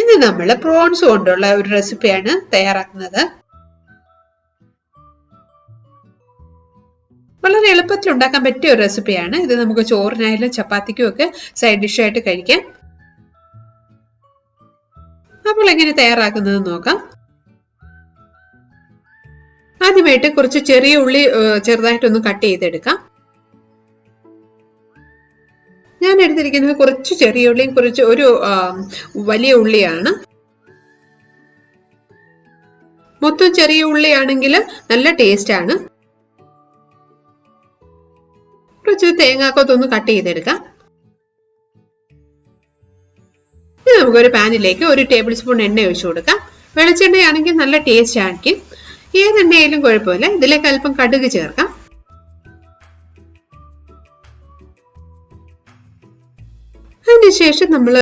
ഇന്ന് നമ്മൾ പ്രോൺസ് കൊണ്ടുള്ള ഒരു റെസിപ്പിയാണ് തയ്യാറാക്കുന്നത്. വളരെ എളുപ്പത്തിൽ ഉണ്ടാക്കാൻ പറ്റിയ ഒരു റെസിപ്പിയാണ് ഇത്. നമുക്ക് ചോറിനായാലും ചപ്പാത്തിക്കും ഒക്കെ സൈഡ് ഡിഷായിട്ട് കഴിക്കാം. അപ്പോൾ എങ്ങനെ തയ്യാറാക്കുന്നത് നോക്കാം. ആദ്യമായിട്ട് കുറച്ച് ചെറിയ ഉള്ളി ചെറുതായിട്ടൊന്ന് കട്ട് ചെയ്തെടുക്കാം. ഞാൻ എടുത്തിരിക്കുന്നത് കുറച്ച് ചെറിയ ഉള്ളിയും കുറച്ച് ഒരു വലിയ ഉള്ളിയാണ്. മൊത്തം ചെറിയ ഉള്ളിയാണെങ്കിൽ നല്ല ടേസ്റ്റ് ആണ്. കുറച്ച് തേങ്ങാക്കൊത്തൊന്ന് കട്ട് ചെയ്തെടുക്കാം. ഇനി നമുക്കൊരു പാനിലേക്ക് 1 ടേബിൾ സ്പൂൺ എണ്ണ ഒഴിച്ചു കൊടുക്കാം. വെളിച്ചെണ്ണയാണെങ്കിൽ നല്ല ടേസ്റ്റ് ആയിരിക്കും. ഏതെണ്ണയായാലും കുഴപ്പമില്ല. ഇതിലേക്ക് അല്പം കടുക് ചേർക്കാം. അതിനുശേഷം നമ്മൾ